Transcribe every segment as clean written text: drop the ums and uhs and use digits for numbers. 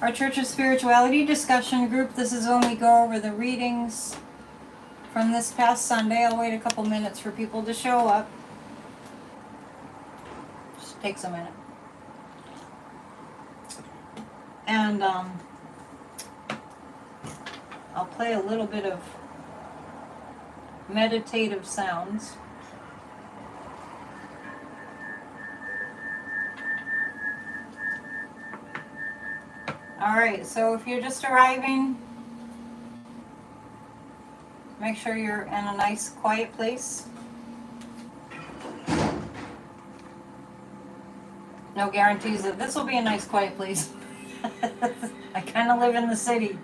our Church of Spirituality discussion group. This is when we go over the readings from this past Sunday. I'll wait a couple minutes for people to show up. Just takes a minute. And I'll play a little bit of meditative sounds. Alright, so if you're just arriving, make sure you're in a nice quiet place. No guarantees that this will be a nice quiet place. I kind of live in the city.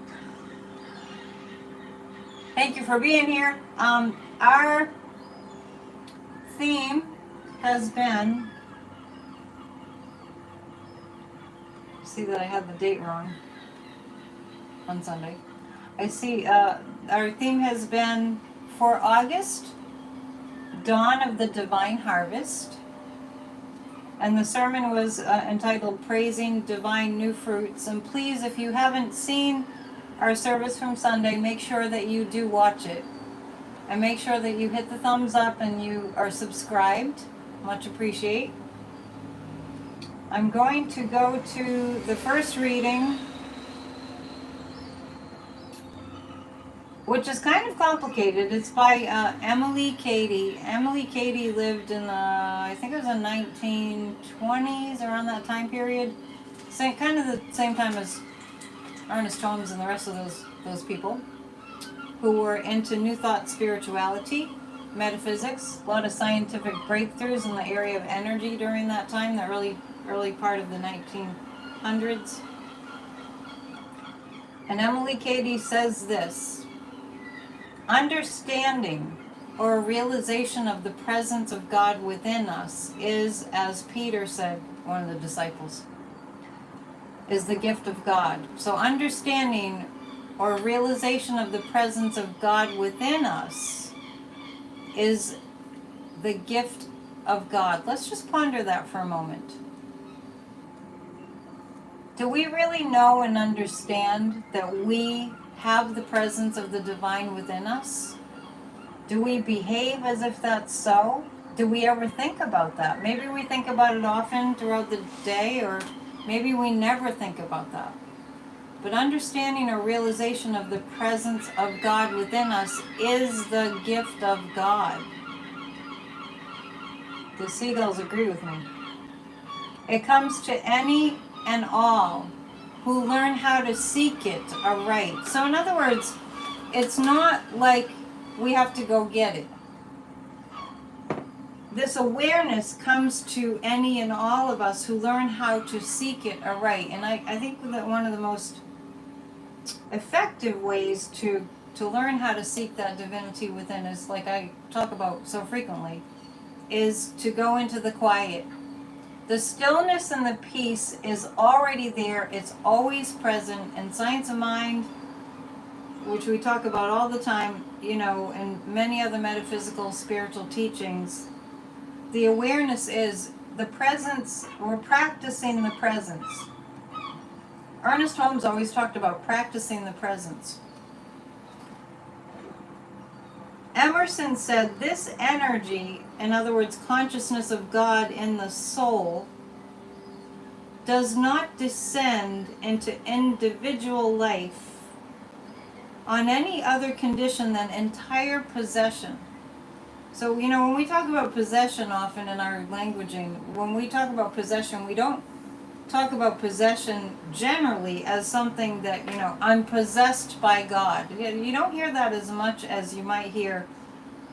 Thank you for being here. Our theme has been, see that I had the date wrong on Sunday. I see our theme has been for August, Dawn of the Divine Harvest. And the sermon was entitled Praising Divine New Fruits. And please, if you haven't seen our service from Sunday, make sure that you do watch it. And make sure that you hit the thumbs up and you are subscribed. Much appreciate. I'm going to go to the first reading, which is kind of complicated. It's by Emily Cady. Emily Cady lived in the, I think it was the 1920s, around that time period. Kind of the same time as Ernest Holmes and the rest of those people who were into New Thought spirituality, metaphysics, a lot of scientific breakthroughs in the area of energy during that time, the early part of the 1900s. And Emily Cady says this: understanding or realization of the presence of God within us is, as Peter said, one of the disciples, is the gift of God. So understanding or realization of the presence of God within us is the gift of God. Let's just ponder that for a moment. Do we really know and understand that we have the presence of the divine within us? Do we behave as if that's so? Do we ever think about that? Maybe we think about it often throughout the day, or maybe we never think about that. But understanding or realization of the presence of God within us is the gift of God. The seagulls agree with me. It comes to any and all who learn how to seek it aright. So in other words, it's not like we have to go get it. This awareness comes to any and all of us who learn how to seek it aright. And I think that one of the most effective ways to learn how to seek that divinity within us, like I talk about so frequently, is to go into the quiet. The stillness and the peace is already there. It's always present. And Science of Mind, which we talk about all the time, and many other metaphysical spiritual teachings, the awareness is the presence. We're practicing the presence. Ernest Holmes always talked about practicing the presence. Emerson said this energy, in other words, consciousness of God in the soul, does not descend into individual life on any other condition than entire possession. So, when we talk about possession often in our languaging, when we talk about possession, we don't talk about possession generally as something that, I'm possessed by God. You don't hear that as much as you might hear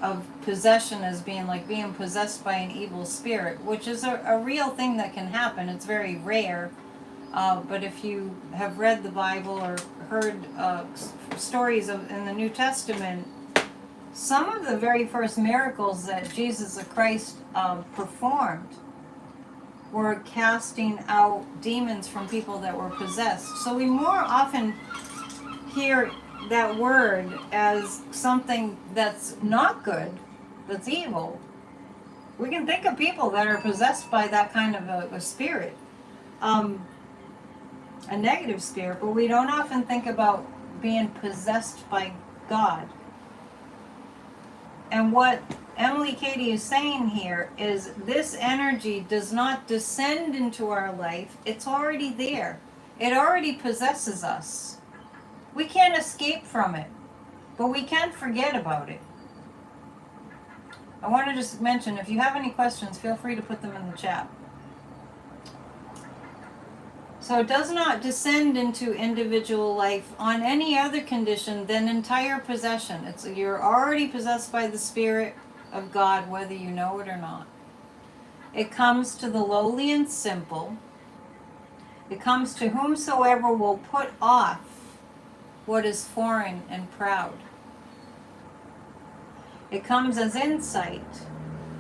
of possession as being like being possessed by an evil spirit, which is a real thing that can happen. It's very rare. But if you have read the Bible or heard stories in the New Testament, some of the very first miracles that Jesus the Christ performed were casting out demons from people that were possessed. So we more often hear that word as something that's not good, that's evil. We can think of people that are possessed by that kind of a spirit. a negative spirit, but we don't often think about being possessed by God. And what Emily Cady is saying here is this energy does not descend into our life. It's already there. It already possesses us. We can't escape from it, but we can't forget about it. I want to just mention, if you have any questions, feel free to put them in the chat. So it does not descend into individual life on any other condition than entire possession. You're already possessed by the Spirit of God, whether you know it or not. It comes to the lowly and simple. It comes to whomsoever will put off what is foreign and proud. It comes as insight.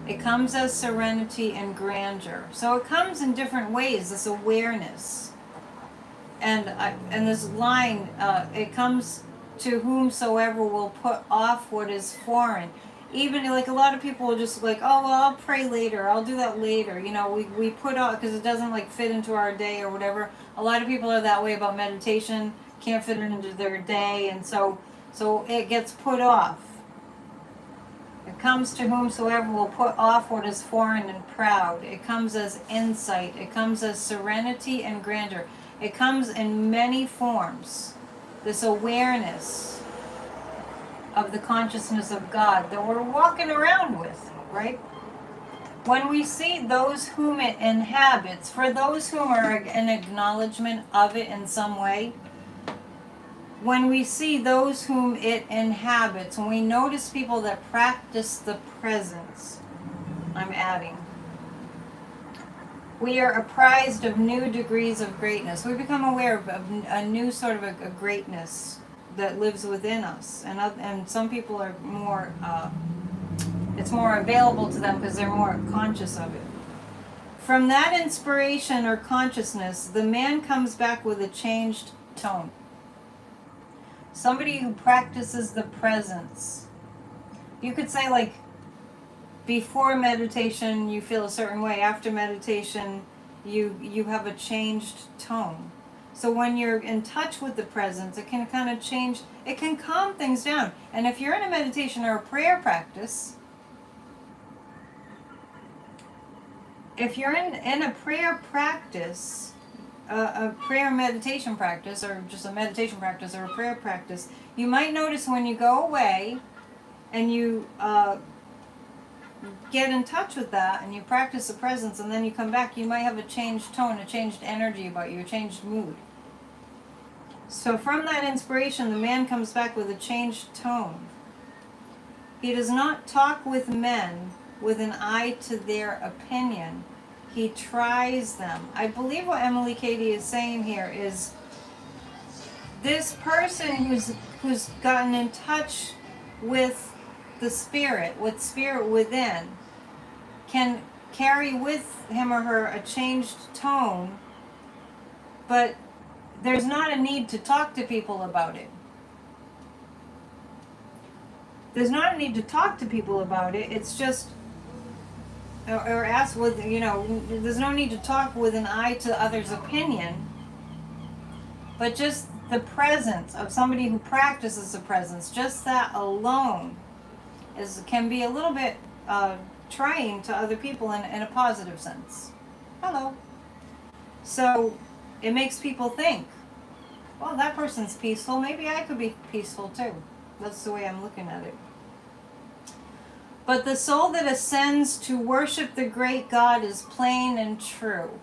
It comes as serenity and grandeur. So it comes in different ways, this awareness. And this line, it comes to whomsoever will put off what is foreign. Even like a lot of people will just like, oh, well, I'll pray later. I'll do that later. You know, we put off because it doesn't like fit into our day or whatever. A lot of people are that way about meditation, can't fit it into their day. And so it gets put off. It comes to whomsoever will put off what is foreign and proud. It comes as insight. It comes as serenity and grandeur. It comes in many forms. This awareness of the consciousness of God that we're walking around with, right? When we see those whom it inhabits, for those whom are an acknowledgement of it in some way, when we see those whom it inhabits, when we notice people that practice the presence, I'm adding, we are apprised of new degrees of greatness. We become aware of a new sort of a greatness that lives within us. And some people are more, it's more available to them because they're more conscious of it. From that inspiration or consciousness, the man comes back with a changed tone. Somebody who practices the presence. You could say like, before meditation you feel a certain way. After meditation you have a changed tone. So when you're in touch with the presence, it can kind of change, it can calm things down. And if you're in a meditation or a prayer practice, if you're in a prayer practice, a prayer meditation practice, or just a meditation practice or a prayer practice, you might notice when you go away and you get in touch with that and you practice the presence and then you come back, you might have a changed tone, a changed energy about you, a changed mood. So from that inspiration, the man comes back with a changed tone. He does not talk with men with an eye to their opinion. He tries them. I believe what Emily Cady is saying here is this person who's gotten in touch with the spirit, with spirit within, can carry with him or her a changed tone, but there's not a need to talk to people about it. There's not a need to talk to people about it. It's just, or ask with, there's no need to talk with an eye to others' opinion, but just the presence of somebody who practices the presence, just that alone can be a little bit trying to other people in a positive sense. Hello. So it makes people think, well, that person's peaceful, maybe I could be peaceful too. That's the way I'm looking at it. But the soul that ascends to worship the great God is plain and true.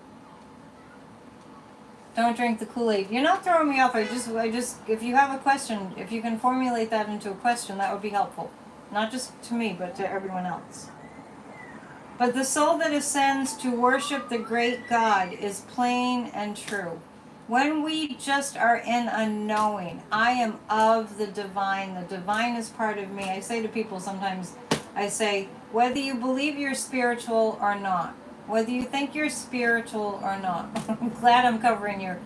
Don't drink the Kool-Aid. You're not throwing me off. I just, if you have a question, if you can formulate that into a question, that would be helpful. Not just to me, but to everyone else. But the soul that ascends to worship the great God is plain and true. When we just are in a knowing, I am of the divine is part of me. I say to people sometimes, I say, whether you believe you're spiritual or not, whether you think you're spiritual or not, I'm glad I'm covering your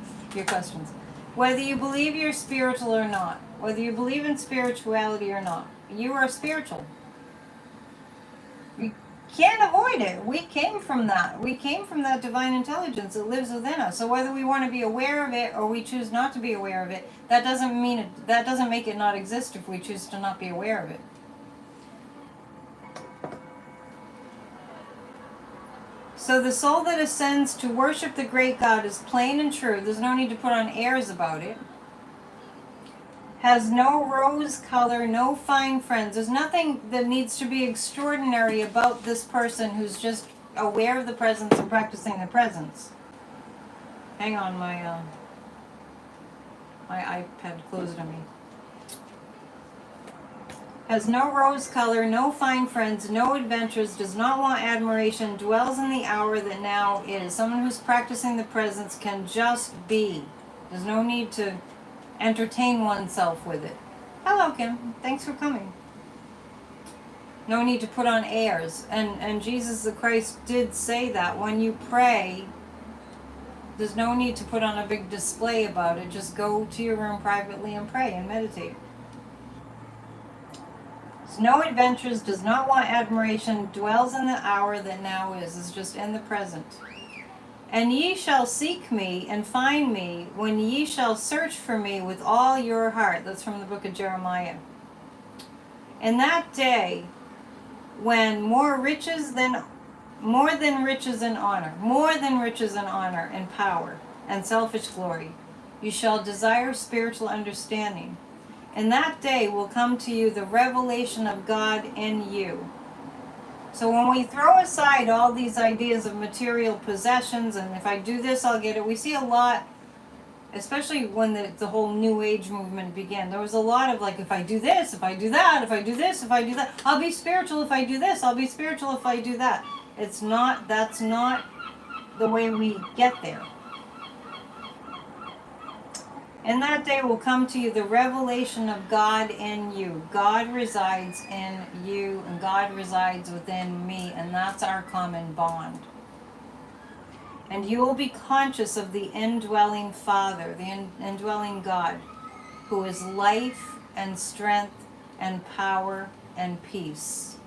questions. Whether you believe you're spiritual or not, whether you believe in spirituality or not, you are spiritual. You can't avoid it. We came from that. We came from that divine intelligence that lives within us. So whether we want to be aware of it or we choose not to be aware of it, that doesn't mean it. That doesn't make it not exist if we choose to not be aware of it. So the soul that ascends to worship the great God is plain and true. There's no need to put on airs about it. Has no rose color, no fine friends. There's nothing that needs to be extraordinary about this person who's just aware of the presence and practicing the presence. Hang on, my iPad closed on me. Has no rose color, no fine friends, no adventures, does not want admiration, dwells in the hour that now is. Someone who's practicing the presence can just be. There's no need to entertain oneself with it. Hello, Kim. Thanks for coming. No need to put on airs. And Jesus the Christ did say that when you pray, there's no need to put on a big display about it. Just go to your room privately and pray and meditate. No adventures, does not want admiration, dwells in the hour that now is just in the present. And ye shall seek me and find me when ye shall search for me with all your heart. That's from the book of Jeremiah. In that day, when more than riches and honor and power and selfish glory, you shall desire spiritual understanding. In that day will come to you the revelation of God in you. So when we throw aside all these ideas of material possessions, and if I do this, I'll get it. We see a lot, especially when the whole New Age movement began. There was a lot of like, if I do this, if I do that, if I do this, if I do that, I'll be spiritual if I do this, I'll be spiritual if I do that. That's not the way we get there. In that day will come to you the revelation of God in you. God resides in you, and God resides within me, and that's our common bond. And you will be conscious of the indwelling Father, the indwelling God, who is life and strength and power and peace.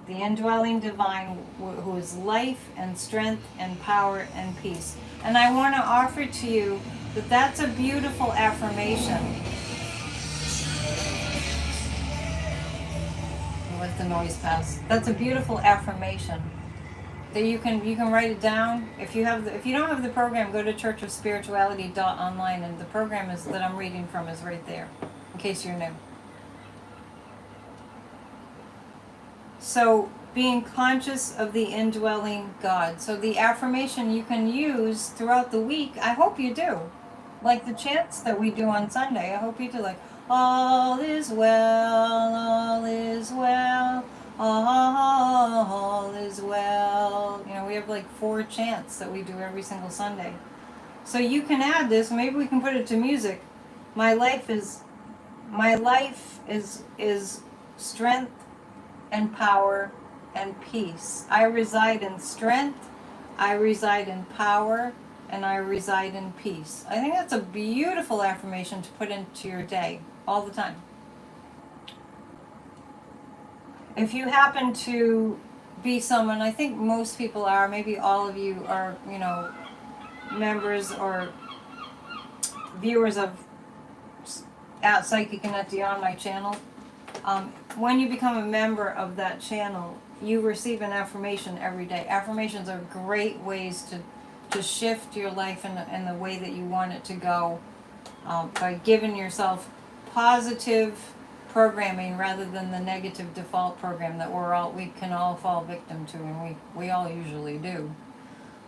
The indwelling divine, who is life and strength and power and peace. And I want to offer to you that that's a beautiful affirmation. Let the noise pass. That's a beautiful affirmation that you can write it down. If you don't have the program, go to churchofspirituality.online, and the program that I'm reading from is right there, in case you're new. So being conscious of the indwelling God. So the affirmation you can use throughout the week. I hope you do. Like the chants that we do on Sunday, I hope you do, like, all is well, all is well, all is well. You know, we have like 4 chants that we do every single Sunday. So you can add this, maybe we can put it to music. My life is strength and power and peace. I reside in strength, I reside in power, and I reside in peace. I think that's a beautiful affirmation to put into your day all the time. If you happen to be someone, I think most people are, maybe all of you are, members or viewers of at Psychic Annette Dion, my channel. When you become a member of that channel, you receive an affirmation every day. Affirmations are great ways to shift your life in the way that you want it to go, by giving yourself positive programming rather than the negative default program that we can all fall victim to, and we all usually do,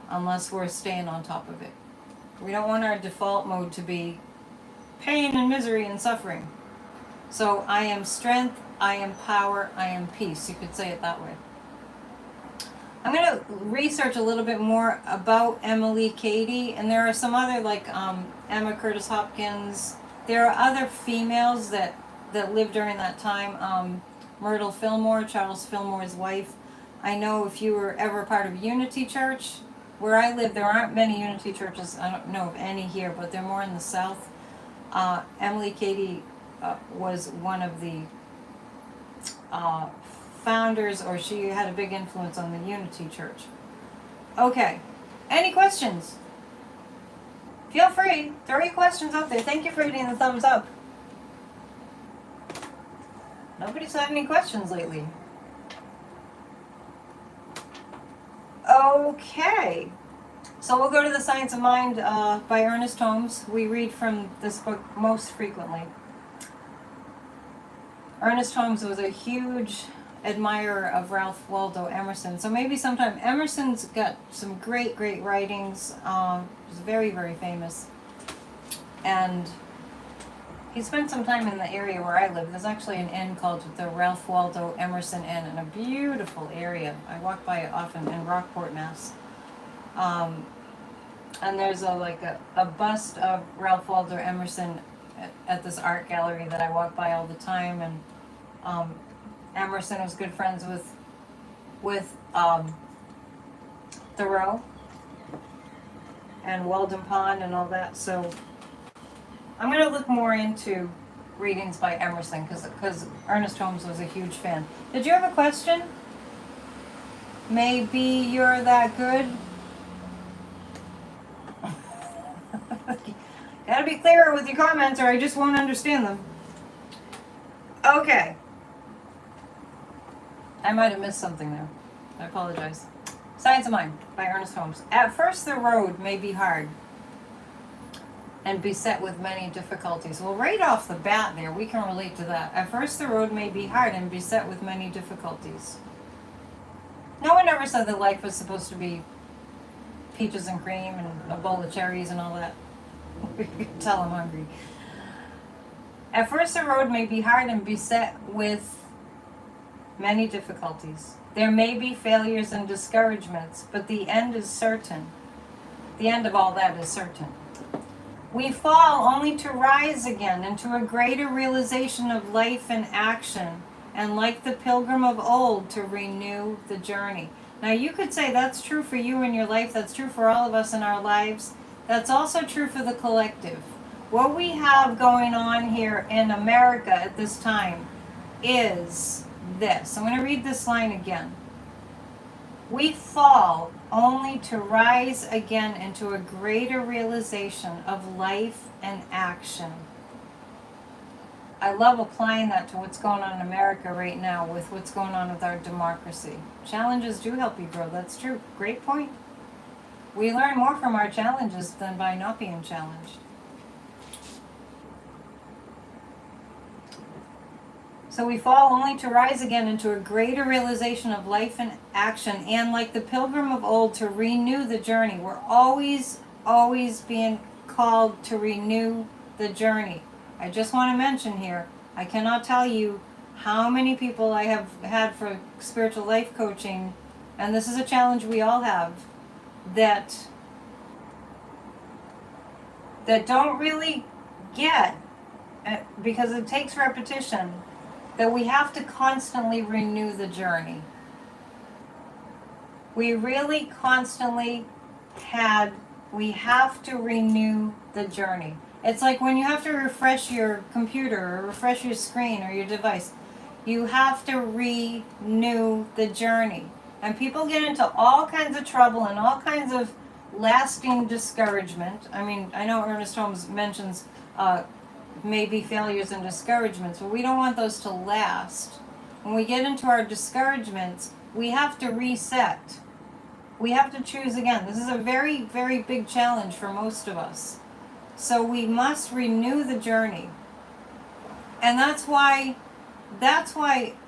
unless we're staying on top of it. We don't want our default mode to be pain and misery and suffering. So I am strength, I am power, I am peace. You could say it that way. I'm going to research a little bit more about Emily Cady, and there are some other, like Emma Curtis Hopkins. There are other females that lived during that time. Myrtle Fillmore, Charles Fillmore's wife. I know if you were ever part of Unity Church, where I live, there aren't many Unity churches. I don't know of any here, but they're more in the South. Emily Cady was one of the founders, or she had a big influence on the Unity Church. Okay. Any questions? Feel free. Throw your questions out there. Thank you for hitting the thumbs up. Nobody's had any questions lately. Okay. So we'll go to The Science of Mind by Ernest Holmes. We read from this book most frequently. Ernest Holmes was a huge admirer of Ralph Waldo Emerson. So maybe sometime, Emerson's got some great, great writings. He's very, very famous. And he spent some time in the area where I live. There's actually an inn called the Ralph Waldo Emerson Inn in a beautiful area. I walk by it often in Rockport, Mass. And there's a bust of Ralph Waldo Emerson at this art gallery that I walk by all the time. And Emerson was good friends with Thoreau and Walden Pond and all that. So I'm going to look more into readings by Emerson because Ernest Holmes was a huge fan. Did you have a question? Maybe you're that good? Gotta be clearer with your comments or I just won't understand them. Okay. I might have missed something there. I apologize. Science of Mind by Ernest Holmes. At first the road may be hard and beset with many difficulties. Well, right off the bat there, we can relate to that. At first the road may be hard and beset with many difficulties. No one ever said that life was supposed to be peaches and cream and a bowl of cherries and all that. You can tell I'm hungry. At first the road may be hard and beset with many difficulties. There may be failures and discouragements, but the end is certain. The end of all that is certain. We fall only to rise again into a greater realization of life and action, and like the pilgrim of old, to renew the journey. Now you could say that's true for you in your life, that's true for all of us in our lives. That's also true for the collective. What we have going on here in America at this time is this. I'm going to read this line again. We fall only to rise again into a greater realization of life and action. I love applying that to what's going on in America right now with what's going on with our democracy. Challenges do help you grow. That's true. Great point. We learn more from our challenges than by not being challenged. So we fall only to rise again into a greater realization of life and action, and like the pilgrim of old, to renew the journey. We're always being called to renew the journey. I just want to mention here, I cannot tell you how many people I have had for spiritual life coaching, and this is a challenge we all have, that don't really get, because it takes repetition, that we have to constantly renew the journey. We really constantly we have to renew the journey. It's like when you have to refresh your computer or refresh your screen or your device, you have to renew the journey. And people get into all kinds of trouble and all kinds of lasting discouragement. I mean, I know Ernest Holmes mentions maybe failures and discouragements, but we don't want those to last. When we get into our discouragements, we have to reset. We have to choose again. This is a very, very big challenge for most of us. So we must renew the journey. And that's why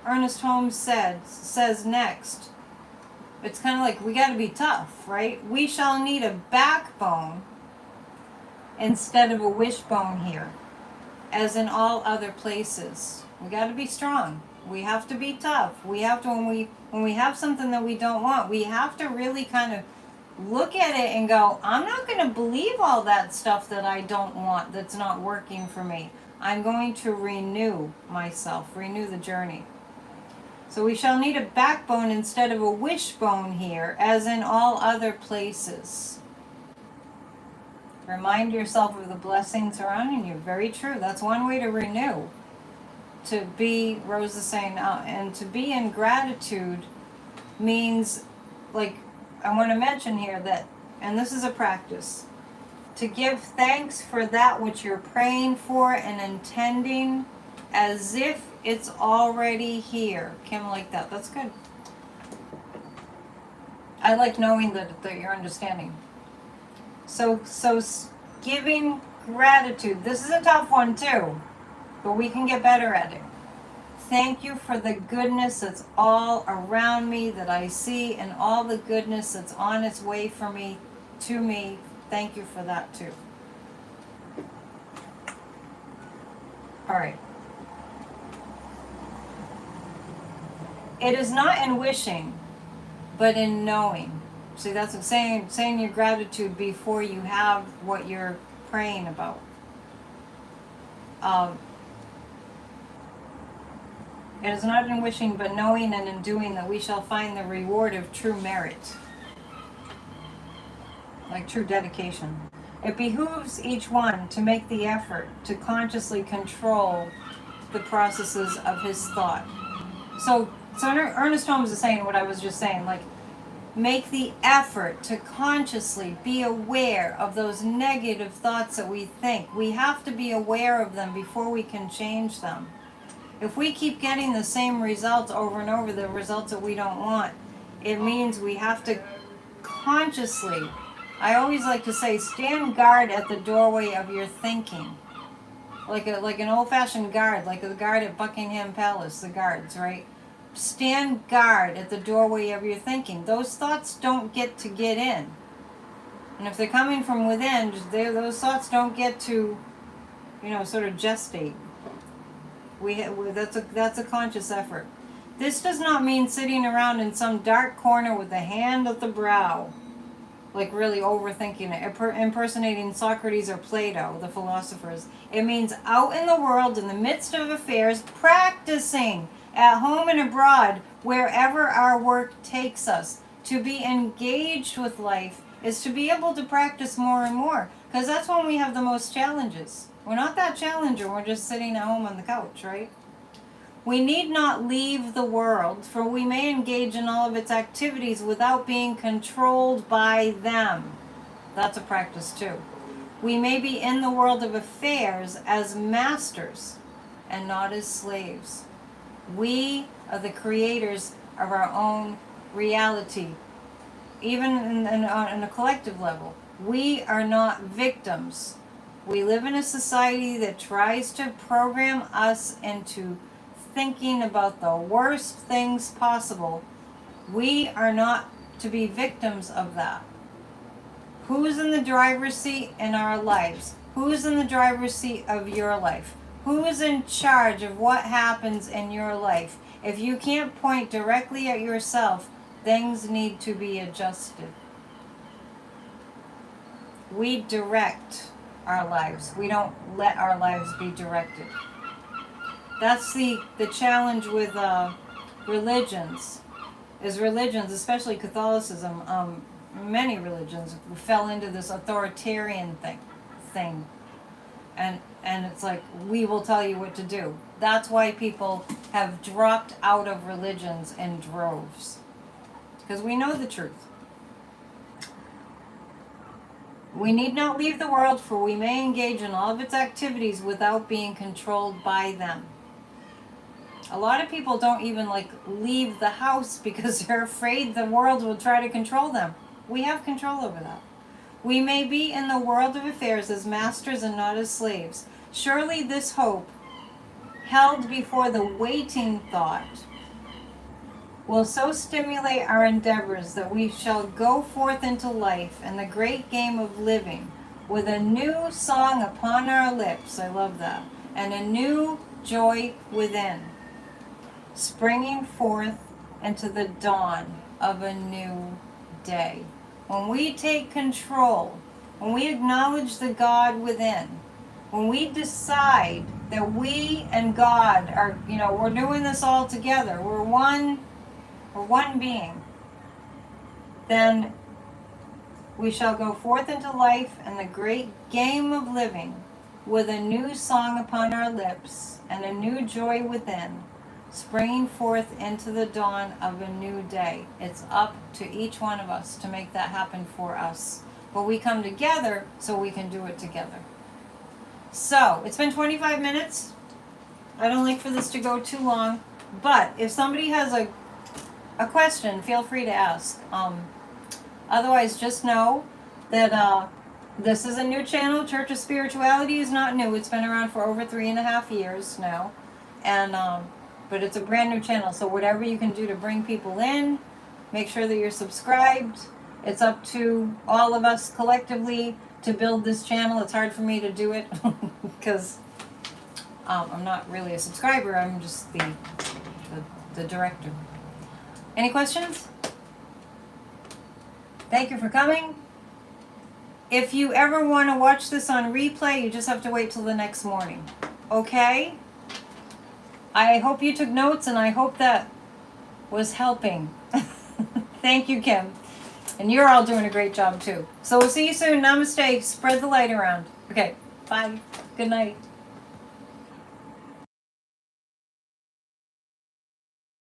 Ernest Holmes says next, it's kind of like we got to be tough, right? We shall need a backbone instead of a wishbone here, as in all other places. We got to be strong. We have to be tough. We have to, when we have something that we don't want, we have to really kind of look at it and go, I'm not going to believe all that stuff that I don't want, that's not working for me. I'm going to renew myself, renew the journey. So we shall need a backbone instead of a wishbone here, as in all other places. Remind yourself of the blessings surrounding you. Very true. That's one way to renew. to be, Rose is saying, and to be in gratitude means, like, I want to mention here that, and this is a practice, to give thanks for that which you're praying for and intending as if it's already here. Kim, like that. That's good. I like knowing that you're understanding. So giving gratitude. This is a tough one too, but we can get better at it. Thank you for the goodness that's all around me that I see, and all the goodness that's on its way for me, to me. Thank you for that too. All right. It is not in wishing, but in knowing. See, that's saying your gratitude before you have what you're praying about. It is not in wishing, but knowing and in doing that we shall find the reward of true merit. Like true dedication. It behooves each one to make the effort to consciously control the processes of his thought. So Ernest Holmes is saying what I was just saying, like, make the effort to consciously be aware of those negative thoughts that we think. We have to be aware of them before we can change them. If we keep getting the same results over and over, the results that we don't want, it means we have to consciously, I always like to say, stand guard at the doorway of your thinking. Like an old-fashioned guard, like the guard at Buckingham Palace, the guards, right? Stand guard at the doorway of your thinking. Those thoughts don't get in. And if they're coming from within, those thoughts don't get to, sort of gestate. That's a conscious effort. This does not mean sitting around in some dark corner with a hand at the brow, like really overthinking it, impersonating Socrates or Plato, the philosophers. It means out in the world, in the midst of affairs, practicing at home and abroad, wherever our work takes us. To be engaged with life is to be able to practice more and more, because that's when we have the most challenges. We're not that challenger, we're just sitting at home on the couch, right? We need not leave the world, for we may engage in all of its activities without being controlled by them. That's a practice too. We may be in the world of affairs as masters and not as slaves. We are the creators of our own reality, even on a collective level. We are not victims. We live in a society that tries to program us into thinking about the worst things possible. We are not to be victims of that. Who's in the driver's seat in our lives? Who's in the driver's seat of your life? Who is in charge of what happens in your life? If you can't point directly at yourself, things need to be adjusted. We direct our lives. We don't let our lives be directed. That's the challenge with religions, especially Catholicism. Many religions fell into this authoritarian thing. And it's like, we will tell you what to do. That's why people have dropped out of religions in droves. Because we know the truth. We need not leave the world, for we may engage in all of its activities without being controlled by them. A lot of people don't even leave the house because they're afraid the world will try to control them. We have control over that. We may be in the world of affairs as masters and not as slaves. Surely this hope, held before the waiting thought, will so stimulate our endeavors that we shall go forth into life and the great game of living with a new song upon our lips, I love that, and a new joy within, springing forth into the dawn of a new day. When we take control, when we acknowledge the God within, when we decide that we and God are, we're doing this all together, we're one being, then we shall go forth into life and the great game of living with a new song upon our lips and a new joy within, springing forth into the dawn of a new day. It's up to each one of us to make that happen for us. But we come together so we can do it together. So, it's been 25 minutes. I don't like for this to go too long. But if somebody has a question, feel free to ask. Otherwise, just know that this is a new channel. Church of Spirituality is not new. It's been around for over 3.5 years now. And but it's a brand new channel. So whatever you can do to bring people in, make sure that you're subscribed. It's up to all of us collectively to build this channel. It's hard for me to do it because I'm not really a subscriber. I'm just the director. Any questions? Thank you for coming. If you ever want to watch this on replay, you just have to wait till the next morning. Okay? I hope you took notes, and I hope that was helping. Thank you, Kim. And you're all doing a great job, too. So we'll see you soon. Namaste. Spread the light around. Okay. Bye. Good night.